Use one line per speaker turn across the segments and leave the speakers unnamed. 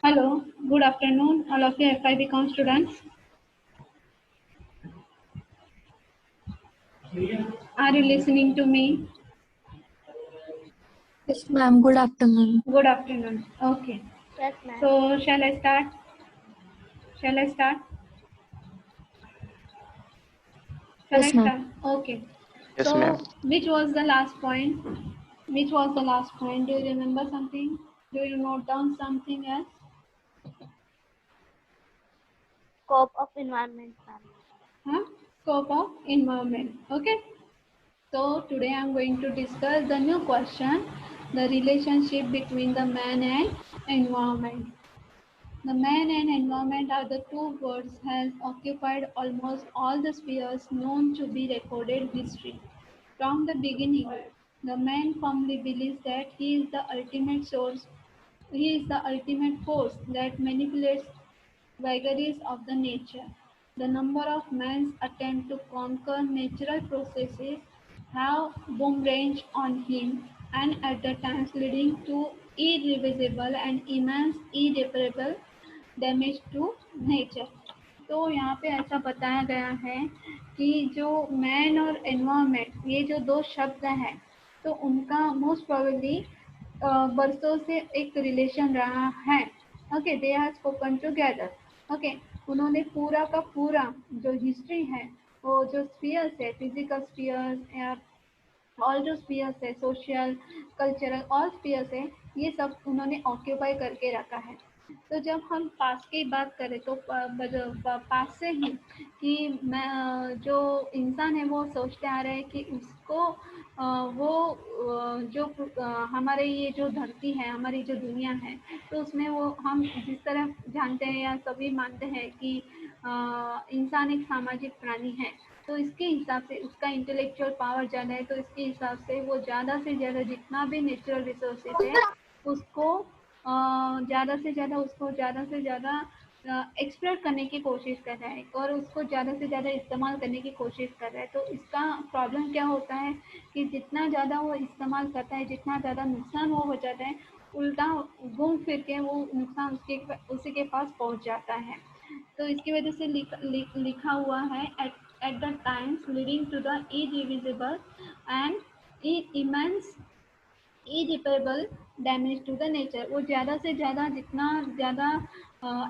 Hello, good afternoon, all of you FIB students. Are you listening to me?
Yes, ma'am. Good afternoon.
Good afternoon. Okay.
Yes, ma'am.
So, shall I start? Shall I start? Shall I
Yes, ma'am.
start? Okay.
Yes, ma'am.
So, which was the last point? Which was the last point? Do you remember something? Do you note down something else?
Scope of environment, ma'am.
Huh? Scope of environment. Okay. So, today I am going to discuss the new question, the relationship between the man and environment. The man and environment are the two words has occupied almost all the spheres known to be recorded history. From the beginning, the man firmly believes that he is the ultimate source, he is the ultimate force that manipulates vagaries of the nature. The number of man's attempt to conquer natural processes have boomeranged on him and at the times leading to irreversible and immense irreparable damage to nature. तो यहाँ पे ऐसा बताया गया है कि जो man और एनवायरनमेंट ये जो दो शब्द हैं तो उनका मोस्ट प्रोबेबली बरसों से एक रिलेशन रहा है। Okay, they are spoken together. Okay, उन्होंने पूरा का पूरा जो हिस्ट्री है वो जो स्फीयर्स है, फिजिकल स्फीयर्स या ऑल जो स्फीयर्स है, सोशल कल्चरल ऑल स्फीयर्स है, ये सब उन्होंने ऑक्यूपाई करके रखा है। तो जब हम पास की बात करें तो पास से ही कि मैं जो इंसान है वो सोचते आ रहे हैं कि उसको वो जो हमारे ये जो धरती है, हमारी जो दुनिया है, तो उसमें वो हम जिस तरह जानते हैं या सभी मानते हैं कि इंसान एक सामाजिक प्राणी है, तो इसके हिसाब से उसका इंटेलेक्चुअल पावर ज़्यादा है, तो इसके हिसाब से वो ज़्यादा से ज़्यादा जितना भी नेचुरल रिसोर्सेज है उसको ज़्यादा से ज़्यादा एक्सप्लोर करने की कोशिश कर रहा है और उसको ज़्यादा से ज़्यादा इस्तेमाल करने की कोशिश कर रहा है। तो इसका प्रॉब्लम क्या होता है कि जितना ज़्यादा वो इस्तेमाल करता है, जितना ज़्यादा नुकसान वो हो जाता है, उल्टा घूम फिर के वो नुकसान उसी के पास पहुंच जाता है। तो इसकी वजह से लिखा हुआ है at the times leading to the irreversible and immense irreparable damage to the nature. वो ज़्यादा से ज़्यादा जितना ज़्यादा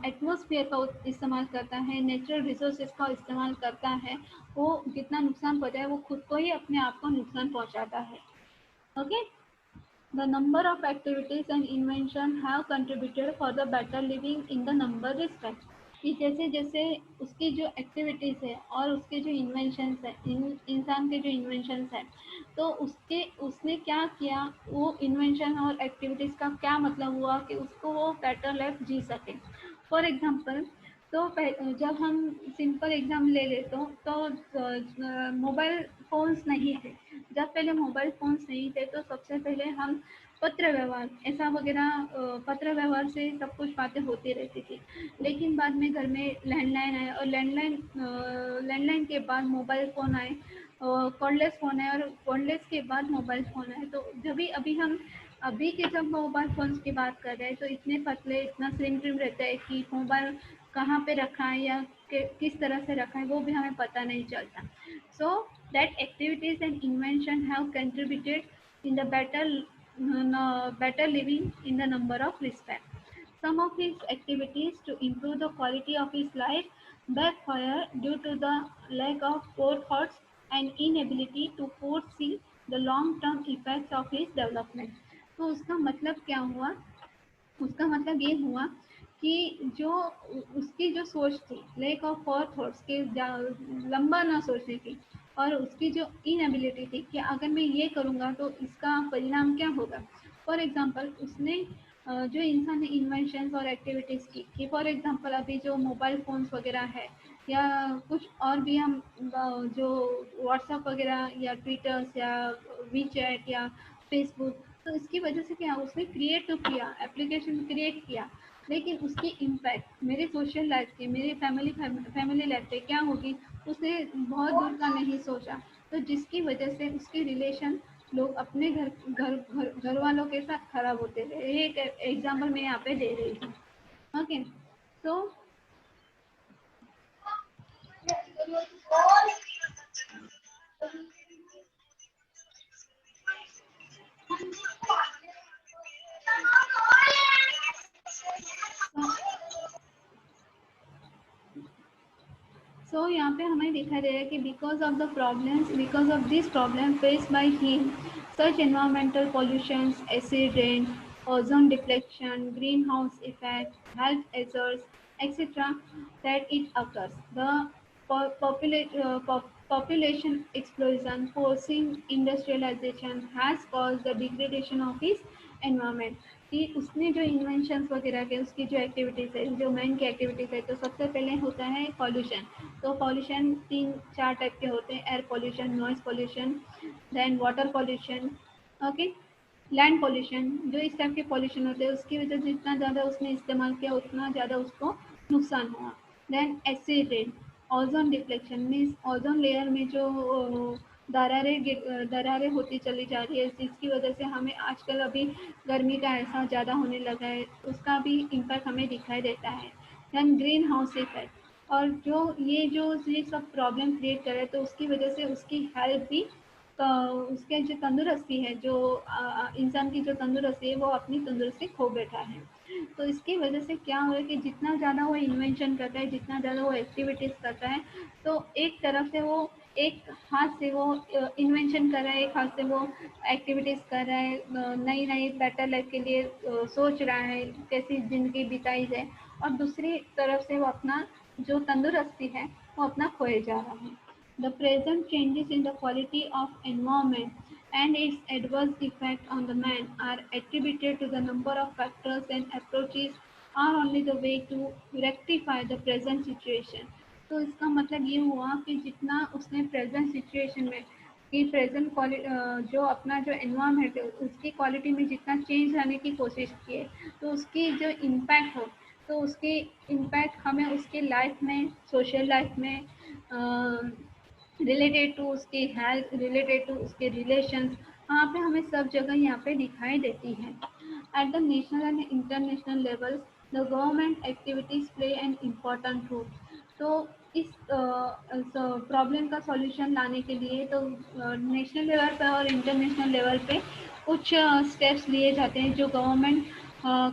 एटमॉस्फेयर का इस्तेमाल करता है, नेचुरल रिसोर्सेज का इस्तेमाल करता है, वो जितना नुकसान पहुँचा है वो खुद को ही अपने आप को नुकसान पहुँचाता है। Okay, the number of activities and invention have contributed for the better living in the number respect। कि जैसे जैसे उसकी जो एक्टिविटीज़ है और उसके जो इन्वेंशंस है, इंसान के जो इन्वेंशंस है, तो उसने क्या किया, वो इन्वेंशन और एक्टिविटीज़ का क्या मतलब हुआ कि उसको वो बेटर लाइफ जी सके। फॉर एग्जांपल, तो जब हम सिंपल एग्जाम ले लेते तो मोबाइल फ़ोन्स नहीं थे। जब पहले मोबाइल फ़ोन्स नहीं थे तो सबसे पहले हम पत्र व्यवहार ऐसा वगैरह पत्र व्यवहार से सब कुछ बातें होती रहती थी। लेकिन बाद में घर में लैंडलाइन आए और लैंडलाइन के बाद मोबाइल फ़ोन आए, कॉर्डलेस फ़ोन आए और कॉर्डलेस के बाद मोबाइल फ़ोन आए। तो जब भी अभी के जब मोबाइल फ़ोन्स की बात कर रहे हैं तो इतने पतले, इतना स्लिम ट्रिम रहता है कि मोबाइल कहाँ पे रखा है या किस तरह से रखा है वो भी हमें पता नहीं चलता। So that activities and invention have contributed in the better living in the number of respects। Some of his activities to improve the quality of his life backfire due to the lack of forethoughts and inability to foresee the long-term effects of his development। तो उसका मतलब क्या हुआ? उसका मतलब ये हुआ कि जो उसकी जो सोच थी, लैक ऑफ फॉर थॉट्स के लंबा ना सोचने की, और उसकी जो इनएबिलिटी थी कि अगर मैं ये करूँगा तो इसका परिणाम क्या होगा। फॉर एग्जांपल, उसने जो इंसान ने इन्वेंशंस और एक्टिविटीज़ की कि फॉर एग्जांपल अभी जो मोबाइल फ़ोन्स वगैरह है या कुछ और भी हम जो व्हाट्सएप वगैरह या ट्विटर्स या वी चैट या फेसबुक, तो इसकी वजह से क्या उसने क्रिएट तो किया, एप्लीकेशन क्रिएट किया, लेकिन उसकी इम्पैक्ट मेरे सोशल लाइफ के, मेरे फैमिली लाइफ पे क्या होगी उसने बहुत दूर का नहीं सोचा। तो जिसकी वजह से उसके रिलेशन लोग अपने घर वालों के साथ खराब होते थे। ये एक एग्जाम्पल मैं यहाँ पे दे रही हूँ। Okay, so सो यहाँ पे हमें दिखाई दे रहा है कि because of this problem face by him such environmental pollutions, acid rain, ozone depletion, green house effect, health hazards, etc. that it occurs. The population explosion forcing industrialization has caused the degradation of its environment. कि उसने जो inventions वगैरह के उसकी जो activities है, जो man की एक्टिविटीज़ है, तो सबसे पहले होता है पॉल्यूशन। तो पॉल्यूशन 3-4 टाइप के होते हैं, air pollution, noise pollution, then water pollution, okay, land pollution. जो इस टाइप के पॉल्यूशन होते हैं उसकी वजह से जितना ज़्यादा उसने इस्तेमाल किया उतना ज़्यादा उसको नुकसान हुआ। Then acid rain, ozone depletion means ozone layer में जो दरारें होती चली जा रही है, जिसकी वजह से हमें आजकल अभी गर्मी का एहसास ज़्यादा होने लगा है, उसका भी इम्पैक्ट हमें दिखाई देता है। देन ग्रीन हाउस इफेक्ट, और ये सब प्रॉब्लम क्रिएट कर रहे हैं तो उसकी वजह से उसकी हेल्थ भी, तो उसके जो तंदुरुस्ती है, जो इंसान की जो तंदुरुस्ती है वो अपनी तंदुरुस्ती खो बैठा है। तो इसकी वजह से क्या हो रहा है कि जितना ज़्यादा वो इन्वेंशन करता है, जितना ज़्यादा वो एक्टिविटीज़ करता है, तो एक तरफ से वो, एक हाथ से वो इन्वेंशन कर रहा है, एक हाथ से वो एक्टिविटीज़ कर रहा है, नई नई बेटर लाइफ के लिए सोच रहा है कैसी ज़िंदगी बिताई जाए, और दूसरी तरफ से वो अपना जो तंदुरुस्ती है वो अपना खोए जा रहा है। The present changes in the quality of environment and its adverse effect on the man are attributed to the number of factors and approaches are only the way to rectify the present situation. तो इसका मतलब ये हुआ कि जितना उसने present situation में कि प्रेजेंट जो अपना जो एनवायरनमेंट है उसकी क्वालिटी में जितना चेंज लाने की कोशिश की है, तो उसकी जो इम्पैक्ट हो, तो उसके इम्पैक्ट हमें उसकी लाइफ में, सोशल लाइफ में, रिलेटेड टू उसकी हेल्थ, रिलेटेड टू उसके रिलेशंस, वहाँ पे हमें सब जगह यहाँ पे दिखाई देती है। At the national and international level the government activities play an important role. तो इस प्रॉब्लम का सॉल्यूशन लाने के लिए तो नेशनल लेवल पे और इंटरनेशनल लेवल पे कुछ स्टेप्स लिए जाते हैं जो गवर्नमेंट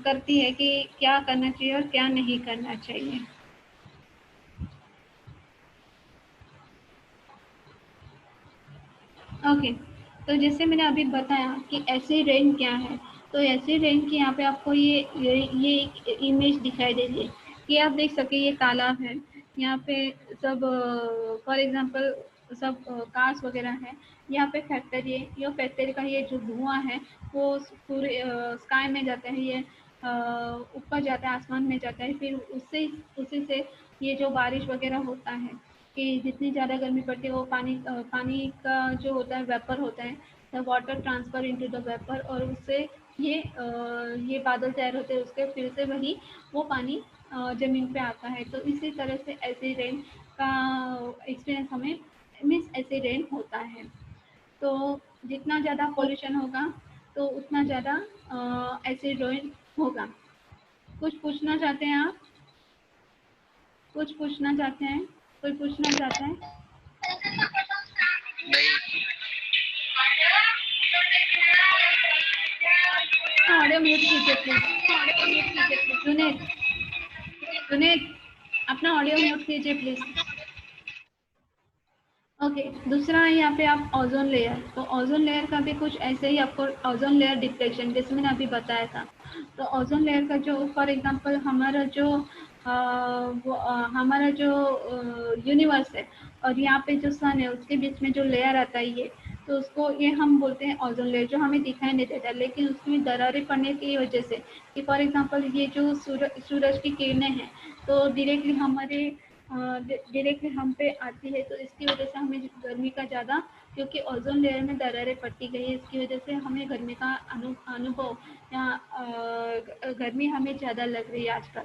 करती है कि क्या करना चाहिए और क्या नहीं करना चाहिए। ओके, तो जैसे मैंने अभी बताया कि एसिड रेन क्या है, तो एसिड रेन की यहाँ पे आपको ये एक इमेज दिखाई दे रही है कि आप देख सके ये तालाब है, यहाँ पे सब फॉर एग्जांपल सब कार्स वगैरह है, यहाँ पे फैक्ट्री है, ये फैक्ट्री का ये जो धुआं है वो पूरे स्काई में जाता है, ये ऊपर जाता है, आसमान में जाता है, फिर उससे उसी से ये जो बारिश वगैरह होता है कि जितनी ज़्यादा गर्मी पड़ती है वो पानी का जो होता है वेपर होता है, the water transfer into the vapour, और उससे ये बादल तैयार होते हैं, उसके फिर से वही वो पानी ज़मीन पे आता है। तो इसी तरह से एसिड रेन का एक्सपीरियंस हमें मीन्स एसिड रेन होता है। तो जितना ज़्यादा पॉल्यूशन होगा तो उतना ज़्यादा एसिड रेन होगा। कुछ पूछना चाहते हैं आप? कुछ पूछना चाहते हैं? कोई पूछना चाहता है? ऑडियो म्यूट कीजिए प्लीज। जुनेद, जुनेद, अपना ऑडियो म्यूट कीजिए प्लीज। ओके, दूसरा है यहाँ पे आप ओजोन लेयर, तो ओजोन लेयर का भी कुछ ऐसे ही आपको ओजोन लेयर डिप्लेक्शन जैसे मैंने अभी बताया था। तो ओजोन लेयर का जो फॉर एग्जांपल हमारा जो यूनिवर्स है और यहाँ पे जो सन है उसके बीच में जो लेयर आता है ये, तो उसको ये हम बोलते हैं ओजोन लेयर, जो हमें दिखाई नहीं देता, लेकिन उसमें दरारें पड़ने की वजह से कि फॉर एग्जांपल ये जो सूरज की किरणें हैं तो डायरेक्टली हम पे आती है, तो इसकी वजह से हमें गर्मी का ज़्यादा, क्योंकि ओजोन लेयर में दरारें पड़ती गई है, इसकी वजह से हमें गर्मी का अनुभव या गर्मी हमें ज़्यादा लग रही है आजकल।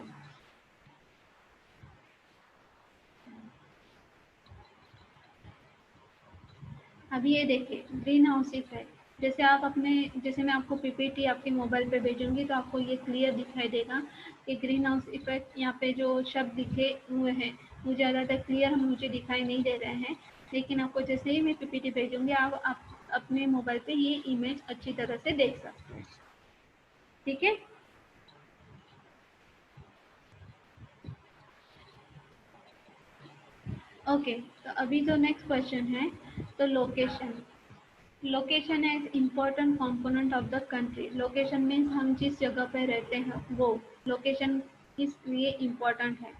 अभी ये देखिए ग्रीन हाउस इफेक्ट। जैसे मैं आपको पीपीटी आपके मोबाइल पे भेजूंगी तो आपको ये क्लियर दिखाई देगा कि ग्रीन हाउस इफेक्ट यहाँ पे जो शब्द लिखे हुए हैं वो ज़्यादातर क्लियर मुझे दिखाई नहीं दे रहे हैं, लेकिन आपको जैसे ही मैं पीपीटी भेजूंगी आप अपने मोबाइल पे ये इमेज अच्छी तरह से देख सकते हैं। ठीक है, ओके। तो अभी जो नेक्स्ट क्वेश्चन है, तो location is important component of the country. Location means हम जिस जगह पे रहते हैं वो लोकेशन किस लिए इम्पोर्टेंट है।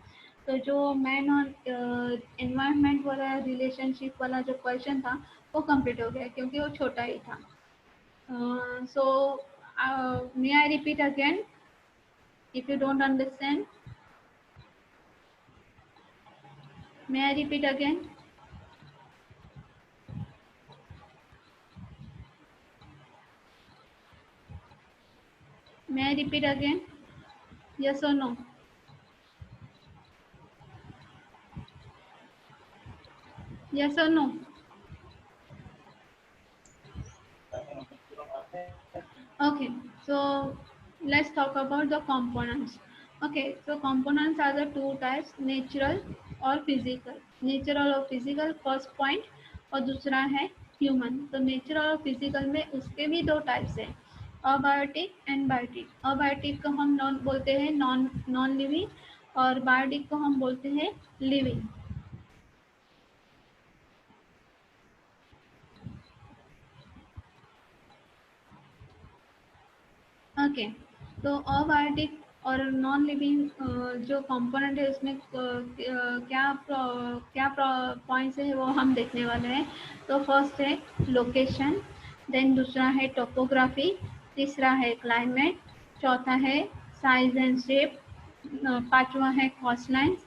तो जो मैन और एनवायरनमेंट वाला रिलेशनशिप वाला जो क्वेश्चन था वो कंप्लीट हो गया क्योंकि वो छोटा ही था। So may I repeat again if you don't understand? May I repeat again? May I repeat again? Yes or no? Yes or no? Okay, so let's talk about the components. Okay, so components are the two types, natural और physical. Natural और physical first point, और दूसरा है human. तो natural और physical में उसके भी दो types हैं, abiotic and biotic. Abiotic को हम बोलते हैं non living और biotic को हम बोलते हैं living. ओके, तो अबायोटिक और नॉन लिविंग जो कंपोनेंट है उसमें क्या पॉइंट्स है वो हम देखने वाले हैं। तो फर्स्ट है लोकेशन, देन दूसरा है टोपोग्राफी, तीसरा है क्लाइमेट, चौथा है साइज एंड शेप, पांचवा है कोस्टलाइंस,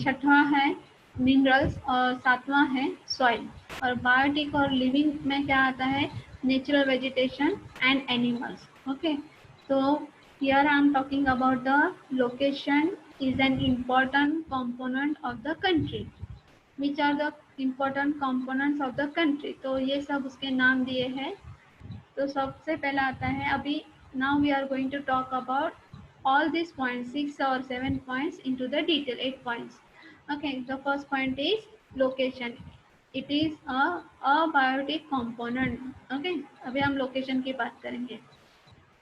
छठवां है मिनरल्स और सातवां है सॉइल। और बायोटिक और लिविंग में क्या आता है, natural vegetation and animals. Okay, so here I am talking about the location is an important component of the country. Which are the important components of the country? तो ये सब उसके नाम दिए हैं। तो सबसे पहला आता है अभी, now we are going to talk about all these points, 6 or 7 points into the detail, 8 points. Okay, the first point is location. It is a biotic component. Okay, अभी हम location की बात करेंगे।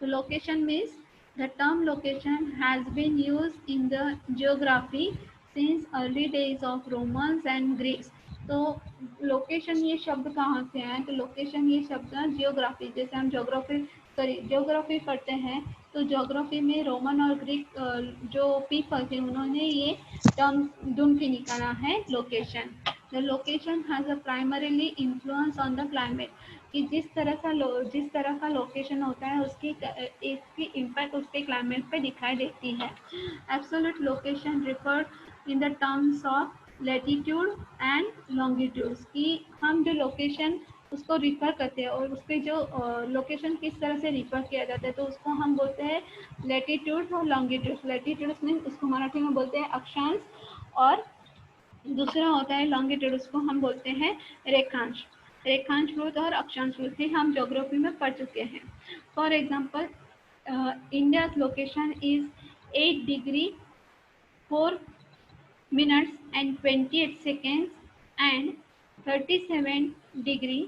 So location means the term location has been used in the geography since early days of Romans and Greeks. तो location ये शब्द कहाँ से आया? तो लोकेशन ये शब्द जियोग्राफी, जैसे हम ज्योग्राफी पढ़ते हैं तो ज्योग्राफी में रोमन और ग्रीक जो पीपल थे उन्होंने ये टर्म ढूंढ के निकाला है location. The location has a primarily influence on the climate, कि जिस तरह का लोकेशन होता है इसकी इम्पैक्ट उसके क्लाइमेट पे दिखाई देती है। Absolute location referred in the terms of latitude and longitude, कि हम जो लोकेशन उसको रिफर करते हैं और उसके जो लोकेशन किस तरह से रिफर किया जाता है तो उसको हम बोलते हैं लैटिट्यूड और लॉन्गिट्यूड। लैटिट्यूड मीन उसको मराठी में बोलते हैं अक्षांश, और दूसरा होता है लॉन्गिट्यूड, उसको हम बोलते हैं रेखांश। रेखांश वृत्त और अक्षांश वृत्त हम ज्योग्राफी में पढ़ चुके हैं। For example, India location is 8 degree 4 minutes and 28 seconds and 37 degree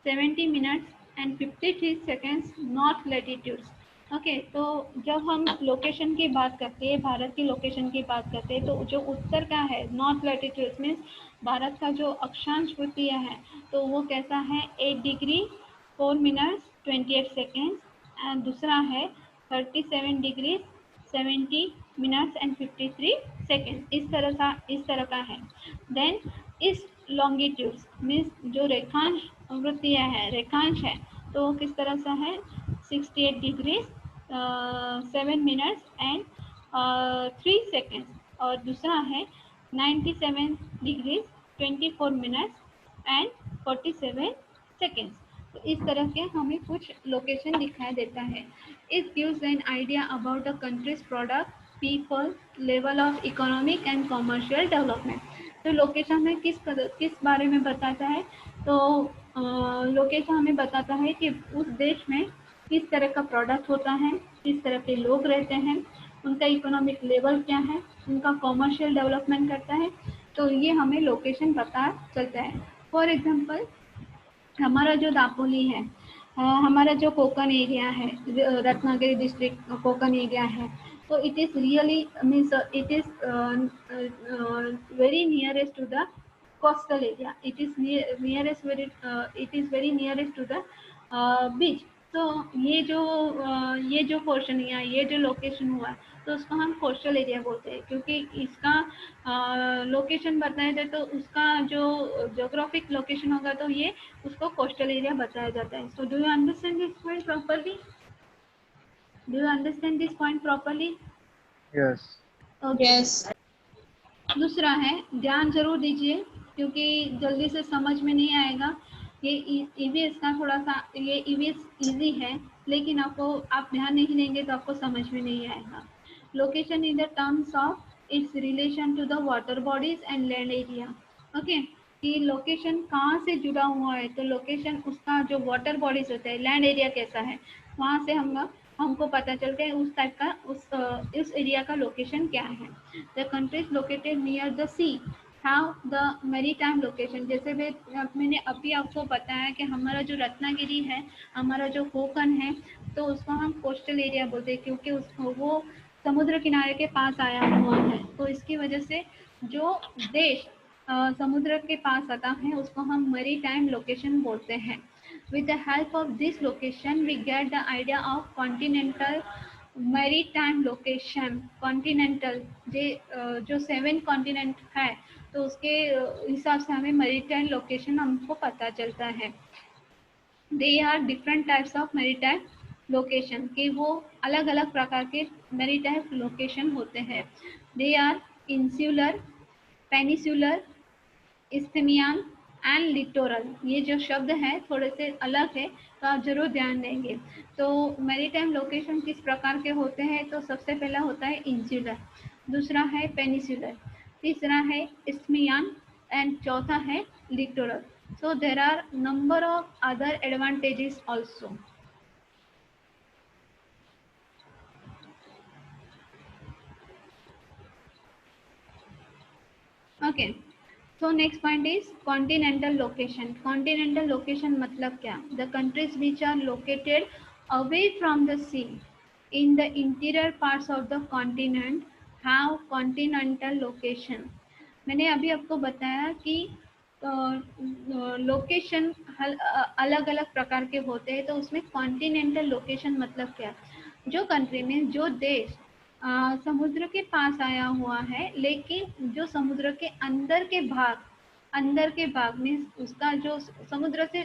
70 minutes and 53 seconds north latitudes. Okay, तो जब हम लोकेशन की बात करते हैं, भारत की लोकेशन की बात करते हैं, तो जो उत्तर का है नॉर्थ लैटिट्यूड्स मीन्स भारत का जो अक्षांश वृत्तीय है तो वो कैसा है 8 डिग्री 4 मिनट्स 28 सेकेंड्स, एंड दूसरा है 37 डिग्री 70 मिनट्स एंड 53 सेकेंड, इस तरह का है। देन इस लॉन्गिट्यूड्स मीन्स जो रेखांश वृत्तीय है, रेखांश है, तो वो किस तरह से है 68 डिग्री 7 मिनट्स एंड 3 सेकेंड्स, और दूसरा है 97 डिग्री 24 मिनट्स एंड 47 सेकेंड्स। तो इस तरह के हमें कुछ लोकेशन दिखाई देता है। It gives an idea about the countries product, people, level of economic and commercial development. तो लोकेशन में किस बारे में बताता है, तो लोकेशन हमें बताता है कि उस देश में किस तरह का प्रोडक्ट होता है, किस तरह के लोग रहते हैं, उनका इकोनॉमिक लेवल क्या है, उनका कॉमर्शियल डेवलपमेंट करता है, तो ये हमें लोकेशन पता चलता है। फॉर एग्जांपल हमारा जो दापोली है, हमारा जो कोकन एरिया है, रत्नागिरी डिस्ट्रिक्ट कोकन एरिया है, तो it is really means it is very nearest to the coastal area. It is nearest very it is very nearest to the beach. तो ये जो पोर्शन या ये जो लोकेशन हुआ तो उसको हम कोस्टल एरिया बोलते हैं, क्योंकि इसका लोकेशन बताया जाए तो उसका जो ज्योग्राफिक लोकेशन होगा तो ये उसको कोस्टल एरिया बताया जाता है. So do you understand this point properly? Do you understand this point properly?
Yes.
Yes.
दूसरा है, ध्यान जरूर दीजिए क्योंकि जल्दी से समझ में नहीं आएगा. ये ईवीएस का थोड़ा सा ये ईवीएस इजी है, लेकिन आप ध्यान नहीं देंगे तो आपको समझ में नहीं आएगा. Location in the terms of its relation to the water bodies and land area. Okay, कि लोकेशन कहाँ से जुड़ा हुआ है, तो लोकेशन उसका जो वाटर बॉडीज होता है, लैंड एरिया कैसा है, वहाँ से हमको पता चलता है उस टाइप का उस एरिया का लोकेशन क्या है. The countries located near the sea have the maritime location. जैसे मैंने अभी आपको बताया कि हमारा जो रत्नागिरी है, हमारा जो कोकन है, तो उसको हम कोस्टल एरिया बोलते हैं क्योंकि उसको वो समुद्र किनारे के पास आया हुआ है. तो इसकी वजह से जो देश समुद्र के पास आता है उसको हम मैरीटाइम लोकेशन बोलते हैं. With the help of this location, we get the idea of continental maritime location. Continental जो 7 कॉन्टिनेंट है तो उसके हिसाब से हमें मैरीटाइम लोकेशन हमको पता चलता है. They are different types of maritime location, कि वो अलग अलग प्रकार के मैरीटाइम लोकेशन होते हैं. They are insular, peninsular, isthmian and littoral. ये जो शब्द हैं थोड़े से अलग है तो आप जरूर ध्यान देंगे. तो मैरीटाइम लोकेशन किस प्रकार के होते हैं, तो सबसे पहला होता है इंसुलर, दूसरा है पेनिसुलर, तीसरा है इस्थमियन एंड चौथा है littoral. So there are number of other advantages also. Okay, so next point is continental location. Continental location मतलब क्या? The countries which are located away from the sea in the interior parts of the continent have continental location. मैंने अभी आपको बताया कि location अलग अलग प्रकार के होते हैं, तो उसमें कॉन्टिनेंटल लोकेशन मतलब क्या? जो कंट्री में जो देश समुद्र के पास आया हुआ है, लेकिन जो समुद्र के अंदर के भाग में उसका जो समुद्र से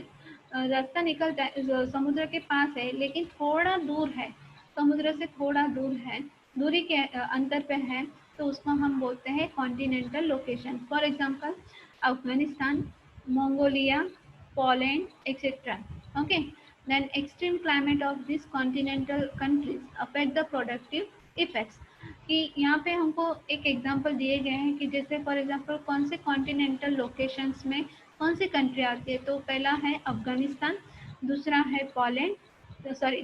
रास्ता निकलता है, समुद्र के पास है लेकिन थोड़ा दूर है, समुद्र से थोड़ा दूर है, दूरी के अंतर पे है, तो उसको हम बोलते हैं continental location. For example Afghanistan, Mongolia, Poland etcetera. Okay, then extreme climate of these continental countries affect the productive effects. कि यहाँ पे हमको एक एग्जांपल दिए गए हैं कि जैसे फॉर एग्जांपल कौन से कॉन्टिनेंटल लोकेशंस में कौन सी कंट्री आती है. तो पहला है अफगानिस्तान, दूसरा है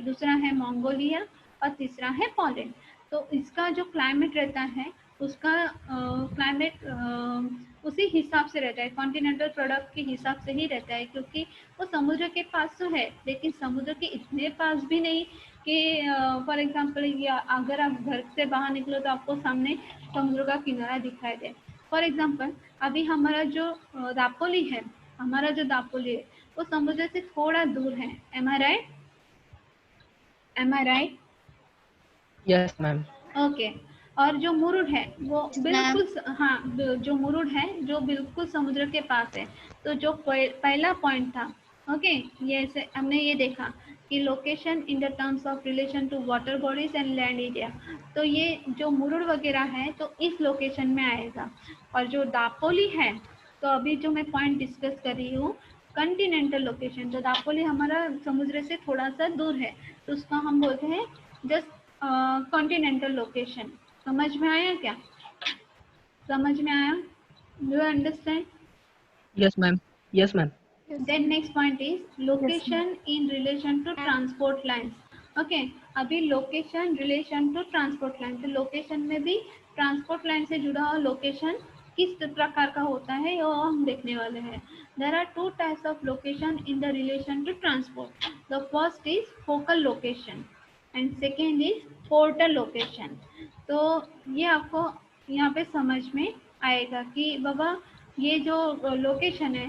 दूसरा है मंगोलिया और तीसरा है पोलैंड. तो इसका जो क्लाइमेट रहता है उसका क्लाइमेट उसी हिसाब से रहता है, कॉन्टिनेंटल प्रोडक्ट के हिसाब से ही रहता है, क्योंकि वो समुद्र के पास तो है लेकिन समुद्र के इतने पास भी नहीं कि फॉर एग्जांपल अगर आप घर से बाहर निकलो तो आपको सामने समुद्र का किनारा दिखाई दे. फॉर एग्जांपल अभी हमारा जो दापोली है वो समुद्र से थोड़ा दूर है. एम आई राइट?
Yes, ma'am.
ओके. और जो मुरुड है वो बिल्कुल जो मुरुड है जो बिल्कुल समुद्र के पास है. तो जो पहला पॉइंट था, ओके, ये हमने ये देखा कि location in the terms of relation to water bodies and land area, तो ये जो मुरुड वगैरह है तो इस लोकेशन में आएगा. और जो दापोली है, तो अभी जो मैं पॉइंट डिस्कस कर रही हूँ कंटिनेंटल लोकेशन, तो दापोली हमारा समुद्र से थोड़ा सा दूर है तो उसको हम बोलते हैं जस्ट कॉन्टिनेंटल लोकेशन. समझ में आया क्या? समझ में आया? Do you understand?
Yes, ma'am. Yes, ma'am.
Then next point is location in relation to transport lines. Okay, अभी location relation to transport line, तो location में भी transport line से जुड़ा हुआ location किस प्रकार का होता है वो हम देखने वाले हैं. There are two types of location in the relation to transport. The first is focal location and second is portal location. तो ये आपको यहाँ पे समझ में आएगा कि बाबा ये जो लोकेशन है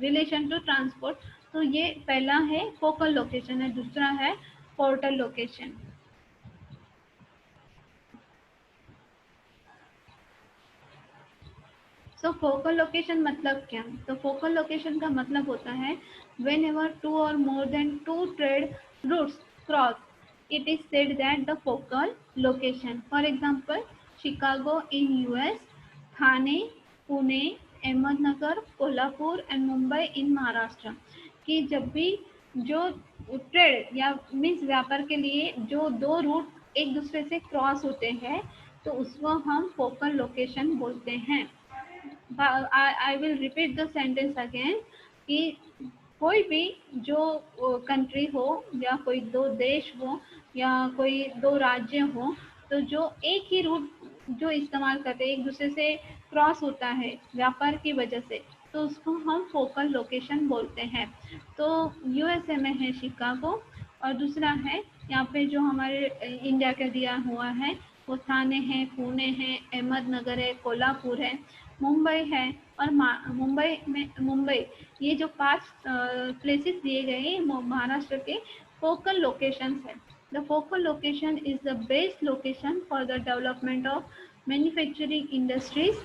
रिलेशन टू ट्रांसपोर्ट, तो ये पहला है फोकल लोकेशन है, दूसरा है पोर्टल लोकेशन. सो फोकल लोकेशन मतलब क्या? तो फोकल लोकेशन का मतलब होता है whenever two or more than two trade routes cross, it is said that the focal location. For example, Chicago in US, Thane, Pune, Ahmednagar, Kolhapur and Mumbai in Maharashtra. कि जब भी जो ट्रेड या मीन्स व्यापार के लिए जो दो रूट एक दूसरे से क्रॉस होते हैं तो उसको हम फोकल लोकेशन बोलते हैं. I will repeat the sentence again कि कोई भी जो कंट्री हो या कोई दो देश हो या कोई दो राज्य हो, तो जो एक ही रूट जो इस्तेमाल करते हैं एक दूसरे से क्रॉस होता है व्यापार की वजह से, तो उसको हम फोकल लोकेशन बोलते हैं. तो यूएसए में है शिकागो और दूसरा है यहाँ पे जो हमारे इंडिया का दिया हुआ है वो थाने है, पुणे है, अहमदनगर है, कोल्हापुर है, मुंबई है और मुंबई. ये जो 5 प्लेसेस दिए गए महाराष्ट्र के फोकल लोकेशंस है. The focal location is the best location for the development of manufacturing industries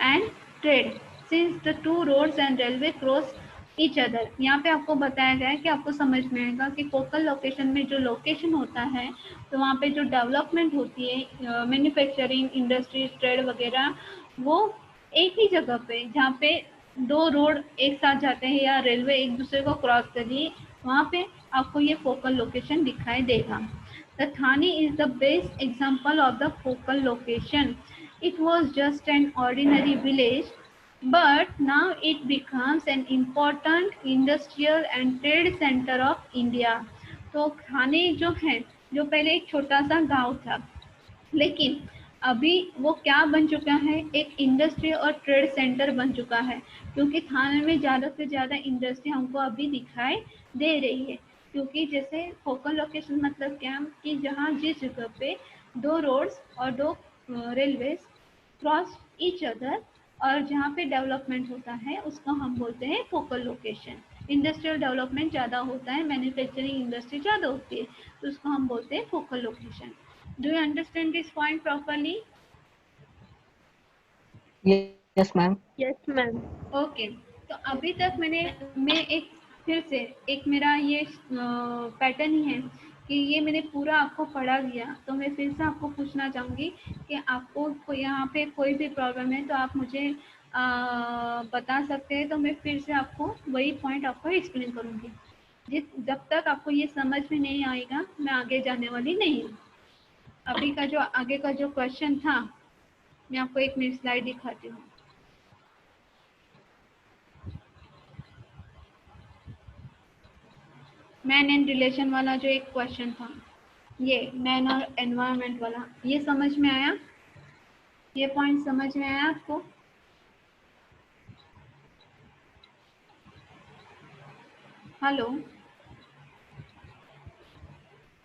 and trade since the two roads and railway cross each other. यहाँ पे आपको बताया गया है कि आपको समझ में आएगा कि फोकल लोकेशन में जो लोकेशन होता है तो वहाँ पे जो डेवलपमेंट होती है मैन्युफैक्चरिंग इंडस्ट्रीज ट्रेड वगैरह, वो एक ही जगह पे जहाँ पे दो रोड एक साथ जाते हैं या रेलवे एक दूसरे को क्रॉस कर रही है, वहाँ पे आपको ये फोकल लोकेशन दिखाई देगा. The Thane is the best example of the focal location. It was just an ordinary village but now it becomes an important industrial and trade center of India. तो थाने जो है जो पहले एक छोटा सा गांव था, लेकिन अभी वो क्या बन चुका है, एक इंडस्ट्री और ट्रेड सेंटर बन चुका है, क्योंकि थाने में ज़्यादा से ज़्यादा इंडस्ट्री हमको अभी दिखाई दे रही है. क्योंकि जैसे फोकल लोकेशन मतलब क्या कि जहाँ जिस जगह पे दो रोड्स और दो रेलवे क्रॉस ईच अदर और जहाँ पे डेवलपमेंट होता है उसको हम बोलते हैं फोकल लोकेशन. इंडस्ट्रियल डेवलपमेंट ज़्यादा होता है, मैन्युफैक्चरिंग इंडस्ट्री ज़्यादा होती है, तो उसको हम बोलते हैं focal location. Do you understand this point properly?
Yes, ma'am.
Yes, ma'am.
Okay. तो अभी तक मैं एक फिर से एक मेरा ये पैटर्न ही है कि ये मैंने पूरा आपको पढ़ा दिया, तो मैं फिर से आपको पूछना चाहूँगी कि आपको यहाँ पे कोई भी प्रॉब्लम है तो आप मुझे बता सकते हैं, तो मैं फिर से आपको वही पॉइंट आपको एक्सप्लेन करूँगी. जब तक आपको ये समझ में नहीं आएगा मैं आगे जाने वाली नहीं हूँ. अभी का जो आगे का जो क्वेश्चन था मैं आपको एक मिनट स्लाइड दिखाती हूँ. मैन एंड रिलेशन वाला जो एक क्वेश्चन था, ये मैन और एनवायरनमेंट वाला, ये समझ में आया? ये पॉइंट समझ में आया आपको? Hello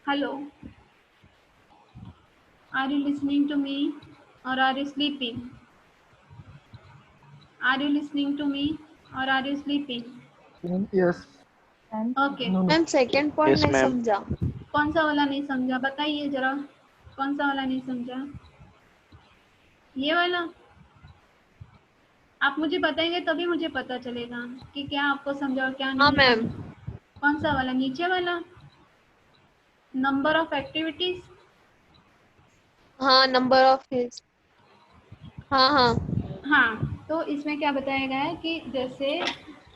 hello, are you listening to me और are you sleeping? Are you listening to me और are you sleeping?
Yes.
Okay.
No, no.
Ma'am second point
Yes,
नहीं
ma'am.
समझा.
कौन सा वाला नहीं समझा बताइए जरा, कौन सा वाला नहीं समझा? ये वाला आप मुझे बताएंगे तभी मुझे पता चलेगा कि क्या आपको समझा और क्या
हाँ
नहीं
मैम.
समझा. कौन सा वाला? नीचे वाला, नंबर ऑफ एक्टिविटीज.
हाँ नंबर ऑफ हिज. हाँ हाँ.
हाँ, तो इसमें क्या बताया गया है कि जैसे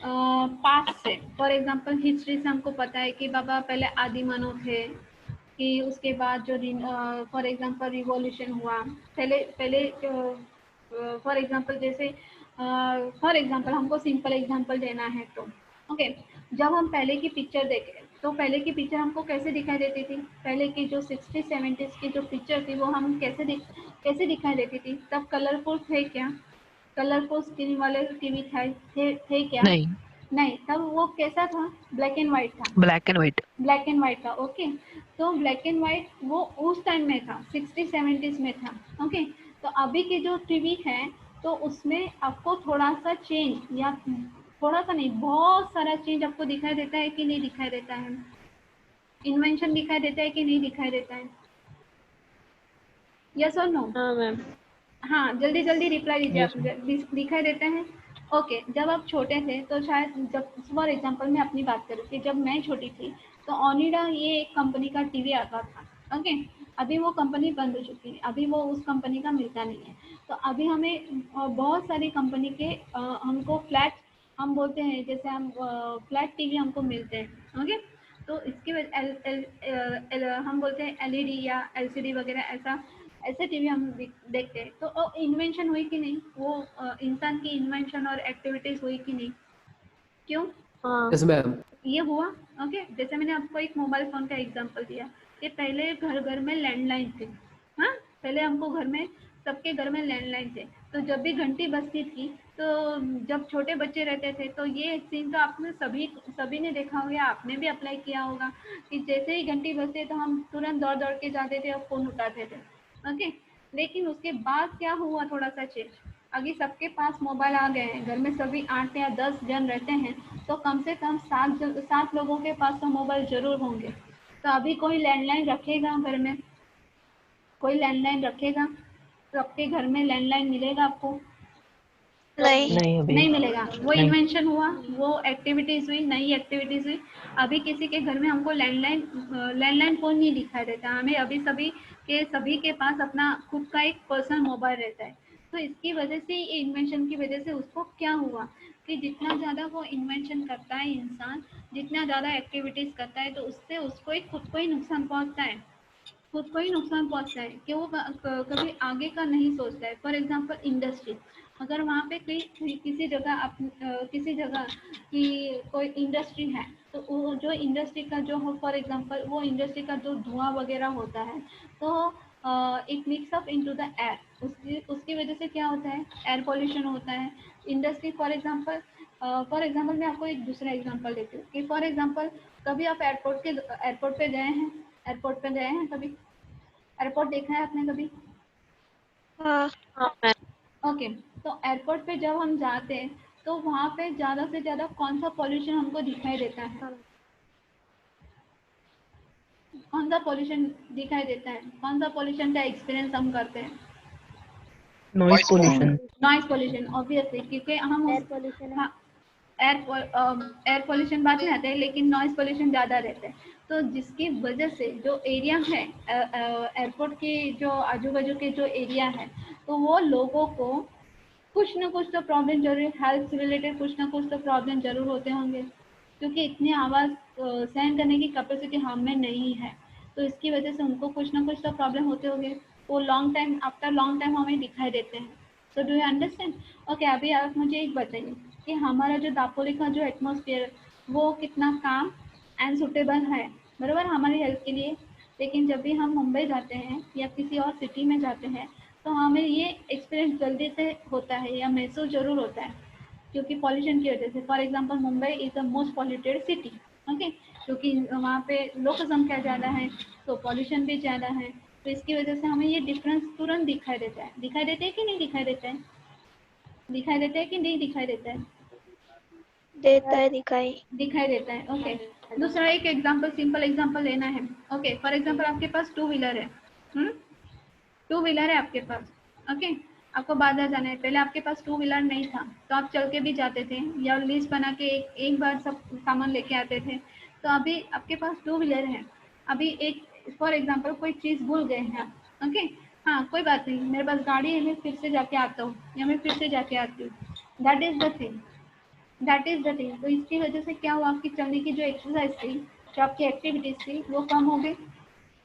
पास्ट से, फॉर एग्जांपल हिस्ट्री से हमको पता है कि बाबा पहले आदि मानव थे, कि उसके बाद जो फॉर एग्जांपल रिवॉल्यूशन हुआ, पहले फॉर एग्जांपल जैसे फॉर एग्जांपल हमको सिंपल एग्जांपल देना है तो ओके, जब हम पहले की पिक्चर देखें तो पहले की पिक्चर हमको कैसे दिखाई देती थी? पहले की जो 60-70s की जो पिक्चर थी वो हम कैसे दिखाई देती थी? तब कलरफुल थे क्या? कलरफुल स्क्रीन वाले टीवी थे क्या?
नहीं,
नहीं, तब वो कैसा था? ब्लैक एंड व्हाइट था।
Black and white.
Black and white था, ओके। तो ब्लैक एंड व्हाइट वो उस टाइम में था, 60-70s में था, ओके। तो अभी की जो टीवी है तो उसमें आपको थोड़ा सा चेंज, या थोड़ा सा नहीं, बहुत सारा चेंज आपको दिखाई देता है कि नहीं दिखाई देता है? इन्वेंशन दिखाई देता है कि नहीं दिखाई देता है? यस और नो?
हाँ मैम।
हाँ, जल्दी जल्दी रिप्लाई दीजिए आप।
Yes ma'am.
दिखाई देते हैं? ओके, जब आप छोटे थे तो शायद, जब फॉर एग्जांपल मैं अपनी बात करूँ कि जब मैं छोटी थी तो ओनिडा ये एक कंपनी का टीवी आता था, ओके। अभी वो कंपनी बंद हो चुकी है, अभी वो उस कंपनी का मिलता नहीं है। तो अभी हमें बहुत सारी कंपनी के हमको फ्लैट, हम बोलते हैं जैसे हम फ्लैट टीवी हमको मिलते हैं, ओके। तो इसकी वजह हम बोलते हैं एलईडी या एलसीडी वगैरह, ऐसा ऐसे टीवी हम देखते हैं। तो इन्वेंशन हुई कि नहीं? वो इंसान की इन्वेंशन और एक्टिविटीज हुई कि नहीं? क्यों?
हाँ
यस मैम।
ये हुआ, ओके। जैसे मैंने आपको एक मोबाइल फोन का एग्जांपल दिया कि पहले घर घर में लैंडलाइन थे, हाँ, पहले हमको घर में, सबके घर में लैंडलाइन थे। तो जब भी घंटी बजती थी तो जब छोटे बच्चे रहते थे तो ये सीन तो आपने सभी सभी ने देखा होगा, आपने भी अप्लाई किया होगा कि जैसे ही घंटी बजती तो हम तुरंत दौड़ दौड़ के जाते थे और फोन उठाते थे, ओके। लेकिन उसके बाद क्या हुआ, थोड़ा सा चेंज, अभी सबके पास मोबाइल आ गए हैं, घर में सभी 8 या 10 जन रहते हैं तो कम से कम 7 लोगों के पास तो मोबाइल जरूर होंगे। तो अभी कोई लैंडलाइन रखेगा घर में? कोई लैंडलाइन रखेगा? तो आपके घर में लैंडलाइन मिलेगा आपको?
नहीं।
नहीं अभी
नहीं मिलेगा। वो
नहीं।
इन्वेंशन हुआ, वो एक्टिविटीज हुई, नई एक्टिविटीज हुई। अभी किसी के घर में हमको लैंडलाइन फोन नहीं दिखाई देता, हमें अभी सभी के पास अपना खुद का एक पर्सनल मोबाइल रहता है। तो इसकी वजह से, ये इन्वेंशन की वजह से उसको क्या हुआ कि जितना ज़्यादा वो इन्वेंशन करता है इंसान, जितना ज़्यादा एक्टिविटीज़ करता है, तो उससे उसको ही खुद को ही नुकसान पहुंचता है, खुद को ही नुकसान पहुंचता है कि वो कभी आगे का नहीं सोचता है। फॉर एग्जांपल इंडस्ट्री, अगर वहाँ पे किसी जगह किसी जगह की कोई इंडस्ट्री है तो वो जो इंडस्ट्री का जो हो, फॉर एग्जांपल वो इंडस्ट्री का जो धुआं वगैरह होता है तो it mix up into the air, उसकी उसकी वजह से क्या होता है, एयर पोल्यूशन होता है। इंडस्ट्री फॉर एग्जांपल मैं आपको एक दूसरा एग्जांपल देती हूँ कि फॉर एग्जांपल कभी आप एयरपोर्ट पे गए हैं? एयरपोर्ट पे गए हैं कभी? एयरपोर्ट देखा है आपने कभी?
हाँ हाँ मैम।
ओके। तो एयरपोर्ट पे जब हम जाते हैं तो वहाँ पे ज़्यादा से ज़्यादा कौन सा पॉल्यूशन हमको दिखाई देता है? कौन सा पॉल्यूशन दिखाई देता है? कौन सा पॉल्यूशन का एक्सपीरियंस हम करते हैं?
Noise pollution.
Noise pollution, obviously, क्योंकि हम
एयर पोल्यूशन है।
हाँ, एयर पोल्यूशन बाद में आता है लेकिन नॉइस पोल्यूशन ज़्यादा रहता है। तो जिसकी वजह से जो एरिया है, एयरपोर्ट के जो आजू बाजू के जो एरिया है, तो वो लोगों को कुछ ना कुछ तो प्रॉब्लम जरूर, हेल्थ से रिलेटेड कुछ ना कुछ तो प्रॉब्लम जरूर होते होंगे, क्योंकि इतनी आवाज़ सहन करने की कैपेसिटी हम में नहीं है। तो इसकी वजह से उनको कुछ ना कुछ तो प्रॉब्लम होते होंगे, वो long time, after long time हमें दिखाई देते हैं। So do you understand? Okay, अभी आप मुझे एक बताइए कि हमारा जो दापोली का जो एटमॉस्फेयर, वो कितना काम एंड सुटेबल है, बराबर, हमारी हेल्थ के लिए। लेकिन जब भी हम मुंबई जाते हैं या किसी और सिटी में जाते हैं तो हमें ये एक्सपीरियंस जल्दी से होता है या महसूस ज़रूर होता है, क्योंकि पॉल्यूशन की वजह से। For example Mumbai is the most polluted city, okay, क्योंकि वहाँ पे लोक संख्या ज़्यादा है तो पॉल्यूशन भी ज़्यादा है। तो इसकी वजह से हमें ये डिफरेंस तुरंत दिखाई देता है। दिखाई देता है कि नहीं दिखाई देता है? दिखाई देता है कि नहीं दिखाई देता है?
देता है दिखाई।
दिखाई देता है, ओके। दूसरा एक एग्जांपल, सिंपल एग्जांपल लेना है, ओके। फॉर एग्जांपल आपके पास टू व्हीलर है, टू व्हीलर है आपके पास, ओके। आपको बाजार जाना है, पहले आपके पास टू व्हीलर नहीं था तो आप चल के भी जाते थे या लिस्ट बना के एक बार सब सामान लेके आते थे। तो अभी आपके पास टू व्हीलर है, अभी एक फॉर एग्जांपल कोई चीज़ भूल गए हैं आप, ओके। हाँ, कोई बात नहीं, मेरे पास गाड़ी है, मैं फिर से जाके आता हूँ या मैं फिर से जाके आती हूँ। That is the thing, that is the thing. तो इसकी वजह से क्या हुआ, आपकी चलने की जो एक्सरसाइज थी, जो आपकी एक्टिविटीज थी, वो कम हो गई।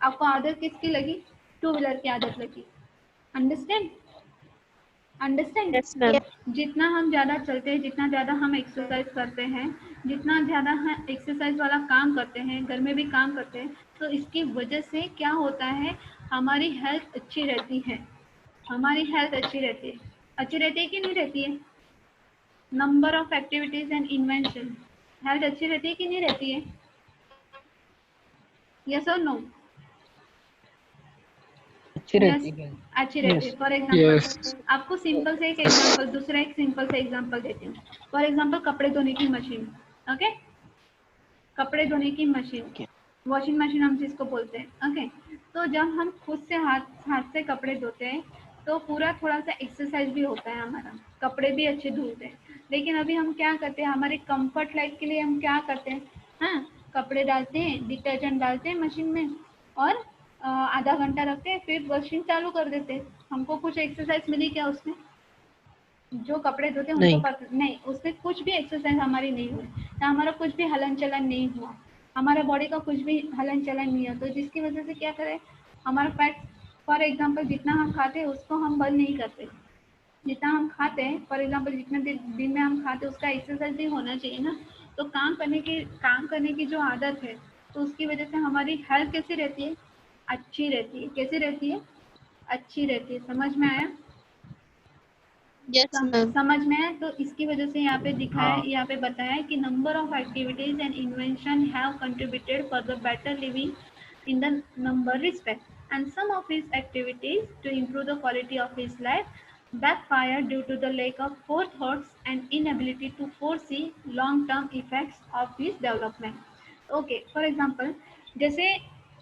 आपको आदत किसकी लगी? टू व्हीलर की आदत लगी। अंडरस्टैंड? अंडरस्टैंड?
Yes, ma'am.
जितना हम ज़्यादा चलते हैं, जितना ज़्यादा हम एक्सरसाइज करते हैं, जितना ज़्यादा हम एक्सरसाइज वाला काम करते हैं, घर में भी काम करते हैं, तो इसकी वजह से क्या होता है, हमारी हेल्थ अच्छी रहती है। हमारी हेल्थ अच्छी रहती है। अच्छी रहती है कि नहीं रहती है? Number of activities and invention, health अच्छी रहती है कि नहीं रहती है? यस और नो?
अच्छी रहती है।
अच्छी रहती है।
Yes.
फॉर एग्जाम्पल आपको सिंपल से एक एग्जाम्पल, दूसरा एक सिंपल से एग्जाम्पल देती हूँ। फॉर एग्जाम्पल कपड़े धोने की मशीन, ओके, कपड़े धोने की मशीन, वॉशिंग मशीन हम जिसको बोलते हैं, ओके। तो जब हम खुद से हाथ से कपड़े धोते हैं तो पूरा थोड़ा सा एक्सरसाइज भी होता है, हमारा कपड़े भी अच्छे धुलते हैं। लेकिन अभी हम क्या करते हैं, हमारे कंफर्ट लाइफ के लिए हम क्या करते हैं, हाँ, कपड़े डालते हैं, डिटर्जेंट डालते हैं मशीन में और आधा घंटा रखते हैं, फिर वॉशिंग चालू कर देते हैं। हमको कुछ एक्सरसाइज मिली क्या उसमें? जो कपड़े धोते हैं उनको नहीं, उसमें कुछ भी एक्सरसाइज हमारी नहीं हुई, या हमारा कुछ भी हलन चलन नहीं हुआ, हमारा बॉडी का कुछ भी हलन चलन नहीं हुआ। तो जिसकी वजह से क्या करें, हमारा फैट, फॉर एग्जांपल जितना हम खाते हैं उसको हम बर्न नहीं करते। जितना हम खाते हैं, फॉर एग्जांपल जितने दिन में हम खाते हैं उसका एक्सरसाइज भी होना चाहिए ना। तो काम करने की जो आदत है, तो उसकी वजह से हमारी हेल्थ कैसी रहती है? अच्छी रहती है। कैसी रहती है? अच्छी रहती है। समझ में आया?
Yes, ma'am.
समझ में है? तो इसकी वजह से यहाँ पे दिखाया है, यहाँ पे बताया है कि number of activities and invention have contributed for the better living in the number respect, and some of his activities to improve the quality of his life backfired due to the lack of forethoughts and inability to foresee long-term effects of his development. Okay, for example, जैसे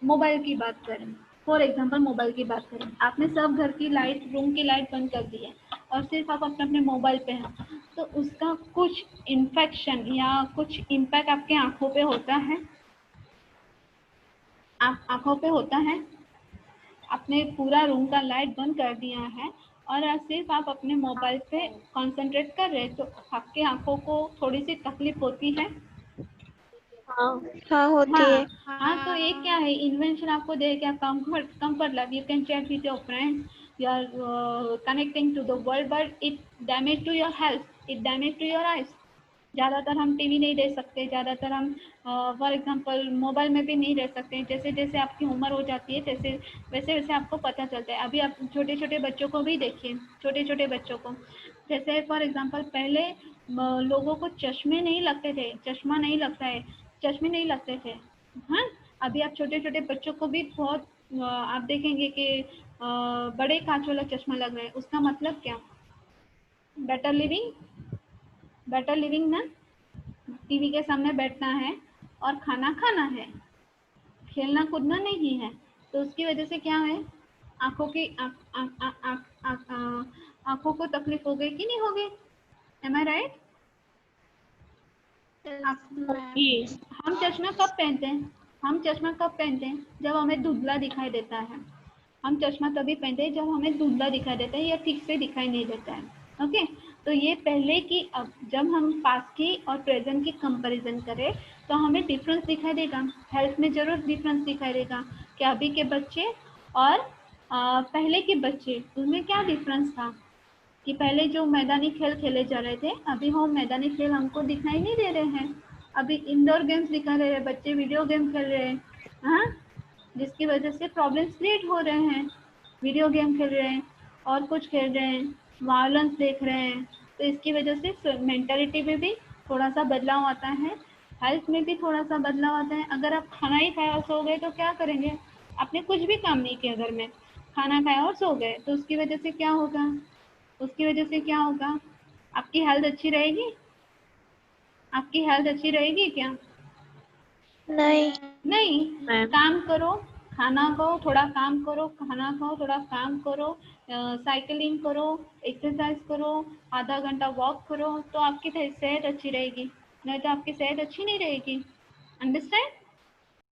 mobile की बात करें, for example mobile की बात करें, आपने सब घर की लाइट, रूम की लाइट बंद कर दी है और सिर्फ आप अपने अपने मोबाइल पे हैं, तो उसका कुछ इन्फेक्शन या कुछ इम्पैक्ट आपके आंखों पे होता है? आप आंखों पे होता है? आपने पूरा रूम का लाइट बंद कर दिया है और सिर्फ आप अपने मोबाइल पे कंसंट्रेट कर रहे हैं, तो आपके आंखों को थोड़ी सी तकलीफ होती है?
हाँ होती
हाँ
है।
हाँ। तो ये क्या है, इन्वेंशन आपको दे क्या, comfort love, you can chat with your friends, you are connecting to the world, but it damage to your health, it damage to your eyes. ज़्यादातर हम टीवी नहीं देख सकते, ज़्यादातर हम फॉर एग्जांपल मोबाइल में भी नहीं रह सकते। जैसे जैसे आपकी उम्र हो जाती है वैसे वैसे आपको पता चलता है। अभी आप छोटे छोटे बच्चों को भी देखिए, छोटे छोटे बच्चों को, जैसे फॉर एग्जांपल पहले लोगों को चश्मे नहीं लगते थे, चश्मा नहीं लगता है, चश्मे नहीं लगते थे, हाँ। अभी आप छोटे छोटे बच्चों को भी बहुत आप देखेंगे कि बड़े कांच वाला चश्मा लग रहा है। उसका मतलब क्या? बेटर लिविंग, बेटर लिविंग ना, टीवी के सामने बैठना है और खाना खाना है, खेलना कूदना नहीं है। तो उसकी वजह से क्या है, आंखों की आंखों को तकलीफ हो गई कि नहीं हो गई? एम आई राइट? हम चश्मा कब पहनते हैं? हम चश्मा कब पहनते हैं? जब हमें धुंधला दिखाई देता है। हम चश्मा तभी पहनते हैं जब हमें धुंधला दिखाई देता है या ठीक से दिखाई नहीं देता है, ओके। तो ये पहले की, अब जब हम पास्ट की और प्रेजेंट की कंपैरिजन करें तो हमें डिफरेंस दिखाई देगा, हेल्थ में जरूर डिफरेंस दिखाई देगा कि अभी के बच्चे और पहले के बच्चे, उनमें क्या डिफरेंस था कि पहले जो मैदानी खेल खेले जा रहे थे, अभी वो मैदानी खेल हमको दिखाई नहीं दे रहे हैं। अभी इंडोर गेम्स दिखा रहे हैं, बच्चे वीडियो गेम खेल रहे हैं, हाँ, जिसकी वजह से प्रॉब्लम्स क्रिएट हो रहे हैं। वीडियो गेम खेल रहे हैं और कुछ खेल रहे हैं, वायलेंस देख रहे हैं, तो इसकी वजह से मेंटालिटी में भी थोड़ा सा बदलाव आता है, हेल्थ में भी थोड़ा सा बदलाव आता है। अगर आप खाना ही खाया और सो गए तो क्या करेंगे? आपने कुछ भी काम नहीं किया घर में, खाना खाया और सो गए, तो उसकी वजह से क्या होगा? उसकी वजह से क्या होगा? आपकी हेल्थ अच्छी रहेगी? आपकी हेल्थ अच्छी रहेगी क्या?
नहीं।
नहीं। काम करो, खाना खाओ, थोड़ा काम करो, खाना खाओ, थोड़ा काम करो, साइकिलिंग करो, एक्सरसाइज करो, आधा घंटा वॉक करो, तो आपकी सेहत अच्छी रहेगी, नहीं तो आपकी सेहत अच्छी नहीं रहेगी। अंडरस्टैंड?